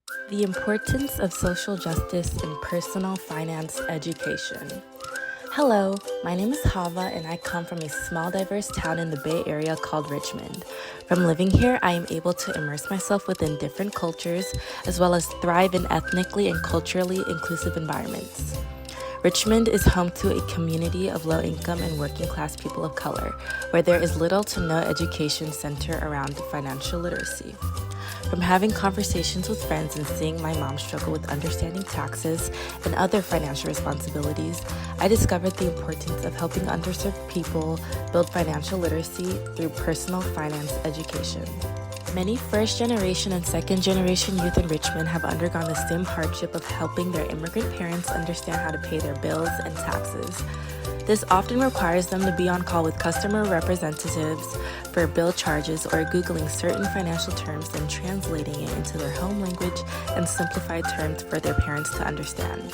The importance of social justice in personal finance education. Hello, my name is Havah and I come from a small diverse town in the Bay Area called Richmond. From living here, I am able to immerse myself within different cultures as well as thrive in ethnically and culturally inclusive environments. Richmond is home to a community of low-income and working-class people of color, where there is little to no education centered around financial literacy. From having conversations with friends and seeing my mom struggle with understanding taxes and other financial responsibilities, I discovered the importance of helping underserved people build financial literacy through personal finance education. Many first-generation and second-generation youth in Richmond have undergone the same hardship of helping their immigrant parents understand how to pay their bills and taxes. This often requires them to be on call with customer representatives for bill charges or Googling certain financial terms and translating it into their home language and simplified terms for their parents to understand.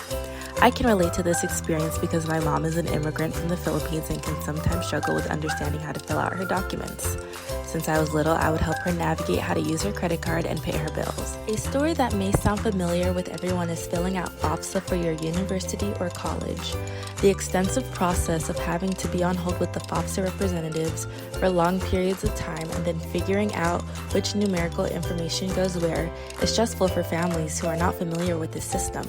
I can relate to this experience because my mom is an immigrant from the Philippines and can sometimes struggle with understanding how to fill out her documents. Since I was little, I would help her navigate how to use her credit card and pay her bills. A story that may sound familiar with everyone is filling out FAFSA for your university or college. The extensive process of having to be on hold with the FAFSA representatives for long periods of time and then figuring out which numerical information goes where is stressful for families who are not familiar with this system.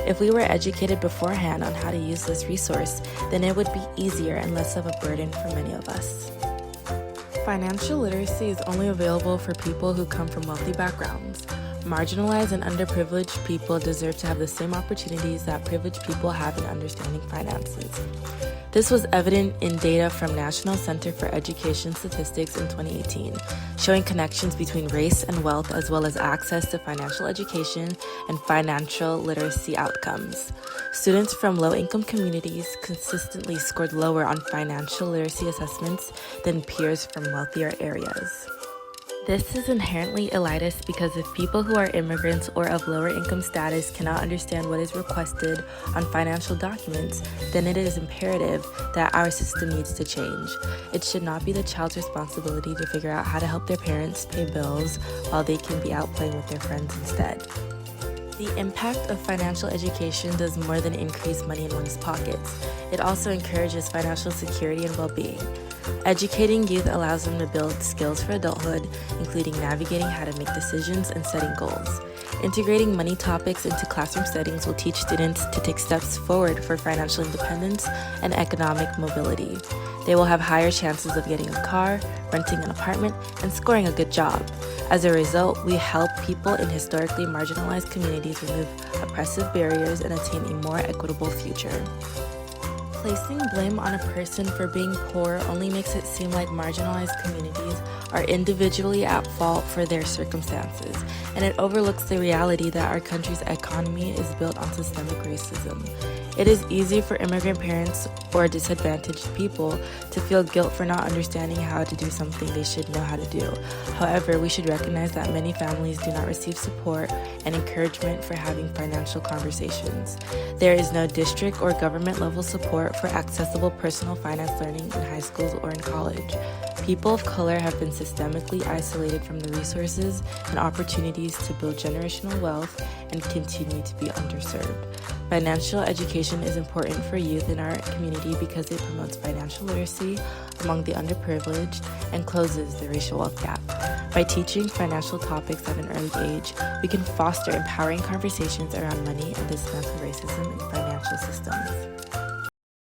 If we were educated beforehand on how to use this resource, then it would be easier and less of a burden for many of us. Financial literacy is only available for people who come from wealthy backgrounds. Marginalized and underprivileged people deserve to have the same opportunities that privileged people have in understanding finances. This was evident in data from National Center for Education Statistics in 2018, showing connections between race and wealth as well as access to financial education and financial literacy outcomes. Students from low-income communities consistently scored lower on financial literacy assessments than peers from wealthier areas. This is inherently elitist because if people who are immigrants or of lower income status cannot understand what is requested on financial documents, then it is imperative that our system needs to change. It should not be the child's responsibility to figure out how to help their parents pay bills while they can be out playing with their friends instead. The impact of financial education does more than increase money in one's pockets. It also encourages financial security and well-being. Educating youth allows them to build skills for adulthood, including navigating how to make decisions and setting goals. Integrating money topics into classroom settings will teach students to take steps forward for financial independence and economic mobility. They will have higher chances of getting a car, renting an apartment, and scoring a good job. As a result, we help people in historically marginalized communities remove oppressive barriers and attain a more equitable future. Placing blame on a person for being poor only makes it seem like marginalized communities are individually at fault for their circumstances, and it overlooks the reality that our country's economy is built on systemic racism. It is easy for immigrant parents or disadvantaged people to feel guilt for not understanding how to do something they should know how to do. However, we should recognize that many families do not receive support and encouragement for having financial conversations. There is no district or government level support for accessible personal finance learning in high schools or in college. People of color have been systemically isolated from the resources and opportunities to build generational wealth and continue to be underserved. Financial education is important for youth in our community because it promotes financial literacy among the underprivileged and closes the racial wealth gap. By teaching financial topics at an early age, we can foster empowering conversations around money and dismantle racism in financial systems.